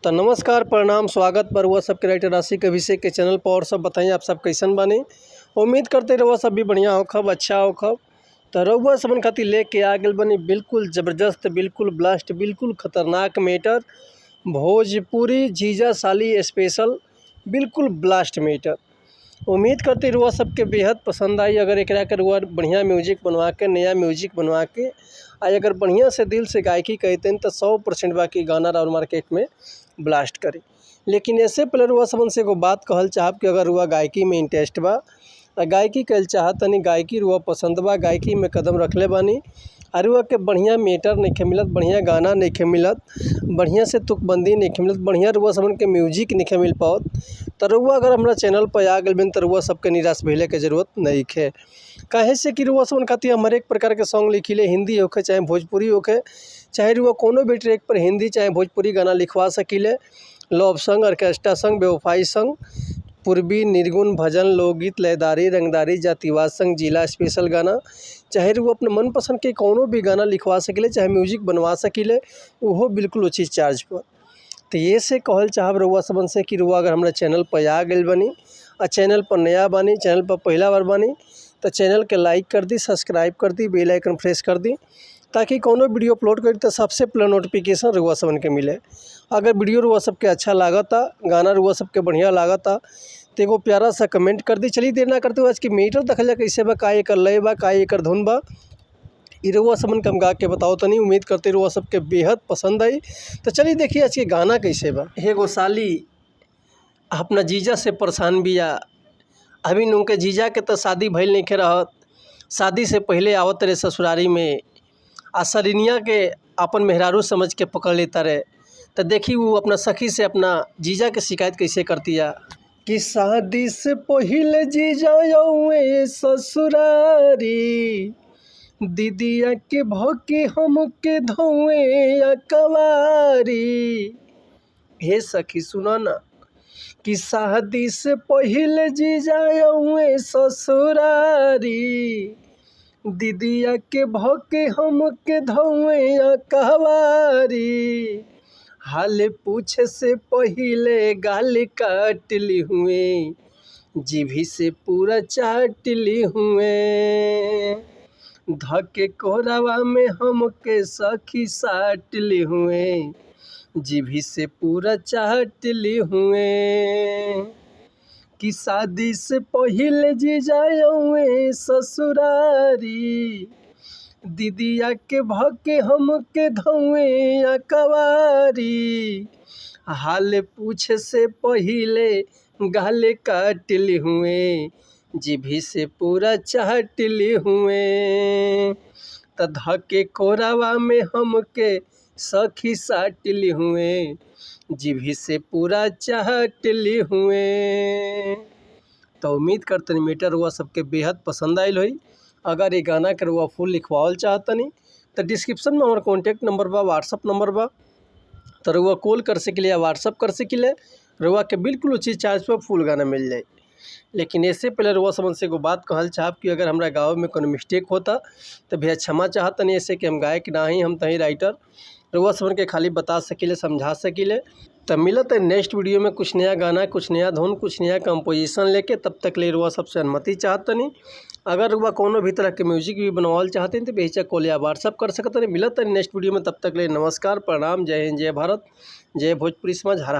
तो नमस्कार प्रणाम स्वागत पर हुआ सबके राइटर राशि के अभिषेक के चैनल पर। और सब बताइए आप सब कैसन बानी। उम्मीद करते रहुआ सब भी बढ़िया होखब अच्छा होखब। तो रहुआ सबन खातिर लेके आ गए बनी बिल्कुल ज़बरदस्त बिल्कुल ब्लास्ट बिल्कुल खतरनाक मैटर भोजपुरी जीजा साली स्पेशल बिल्कुल ब्लास्ट मैटर। उम्मीद करते रहुआ सबके बेहद पसंद आई। अगर एक कर हुआ बढ़िया म्यूजिक बनवा के नया म्यूजिक बनवा के अगर बढ़िया से दिल से गायकी कहते हैं तो 100% बाकी गाना और मार्केट में ब्लास्ट करी। लेकिन ऐसे पहले रुआ सबन से एगो बात कहल चाहब कि अगर रुआ गायकी में इंटरेस्ट बा गायकी कल चाहतनी गायकी रुआ पसंद बा गायकी में कदम रखले बानी रुआ के बढ़िया मीटर नहीं मिलत बढ़िया गाना नहीं मिलत बढ़िया से तुकबंदी नहीं मिलत बढ़िया रुआ सबन के म्यूजिक नहीं मिल पाओत तो रुआ अगर हमारा चैनल पर आ गए बिन तो रुआ सबके निराश भइले के जरूरत नहीं है। काहे से कि रुआ सबन खातिर हम हर एक प्रकार के सॉन्ग लिखिले हिंदी होके चाहे भोजपुरी होके चाहे रुआ कोनो भी ट्रैक पर हिंदी चाहे भोजपुरी गाना लिखवा सकीले। लव सॉन्ग ऑर्केस्ट्रा सॉन्ग बेवफाई सॉन्ग पूर्वी निर्गुण भजन लोकगीत लयदारी रंगदारी जातिवाद संग जिला स्पेशल गाना चाहे वो अपने मनपसंद के कोनो भी गाना लिखवा सकिले चाहे म्यूजिक बनवा सकिले वो बिल्कुल उचित चार्ज पर। तो ये से कहल चाहब रुआ सबन से कि रुआ अगर हमारे चैनल पर आ गए बनी और चैनल पर नया बानी चैनल पर पहला बार बानी तो चैनल के लाइक कर दी सब्सक्राइब कर दी बेल आइकन प्रेस कर दी ताकि कोनो वीडियो अपलोड करी तो सबसे पहले नोटिफिकेशन रुआ सबन के मिले। अगर वीडियो रुआ सबके अच्छा लागता गाना रुआ सबके बढ़िया लागता तो एगो प्यारा सा कमेंट कर दी। चलिए देर ना करते हुए आज की मीटर देखल जा कैसे बा का एकर लय बा का एकर धुन बा ई रुआ सबन के हम गा के बताओ तनी। उम्मीद करते रुआ सबके बेहद पसंद आई। तो चलिए देखिए आज के गाना कैसे बा। एगो साली अपना जीजा से परेशान बिया अभी उनके जीजा के तो शादी भइल नहीं के रहत शादी से पहले आवत रहे ससुरारी में आ सरिनिया के अपन मेहरारू समझ के पकड़ लेता रहे। तो देखी वो अपना सखी से अपना जीजा के शिकायत कैसे करती है कि शादी से पहले जीजा आवे ससुरारी दीदिया के भौके हमके धोए या कवारी। हे सखी सुना ना कि शादी से पहले जीजा आवे ससुरारी दीदिया के भौके हमके धोए या कहवारी। हाल पूछे से पहले गाल काट ली हुए जीभी से पूरा चाट ली हुए धके कोरावा में हमके सखी साट ली हुए जीभी से पूरा चाट ली हुए कि शादी से पहले जीजा आवे ससुरारी दीदिया के भके हमके धोए या कवारी। हाल पूछे से पहले गाले काट ली हुए जीभी से पूरा चाट ली हुए त धके कोरावा में हमके सखी साट ली हुए जीभी से पूरा चाट ली हुए। तो उम्मीद करते मीटर हुआ सबके बेहद पसंद आयल हुई। अगर ये गाना के रुआ फुल लिखवाल चाहतनी तो डिस्क्रिप्शन में हमारा कॉन्टैक्ट नंबर बा व्हाट्सअप नंबर बा तो रुआ कॉल कर सकिले या व्हाट्सअप कर सकिले रुआ के बिल्कुल उचित चार्ज पर फुल गाना मिल जाए। लेकिन इससे पहले रुआ समझ से एगो बात कहल चाहब कि अगर हमारा गाँव में कोनो मिस्टेक होता तो भैया क्षमा चाहतनी ऐसे कि हम गायक ना ही हम तही राइटर रुआ समझ के खाली बता सकिले समझा सकिले। तब मिलत है नेक्स्ट वीडियो में कुछ नया गाना कुछ नया धुन कुछ नया कंपोजिशन लेके तब तक ले रुआ सबसे अनुमति चाहतनी। अगर रुआ कोनो भी तरह के म्यूजिक भी बनवाल चाहते हैं तो बेहिचक कॉल या व्हाट्सअप कर सकते हैं। मिलत है नेक्स्ट वीडियो में तब तक ले नमस्कार प्रणाम जय हिंद जय भारत जय भोजपुरी समाज हर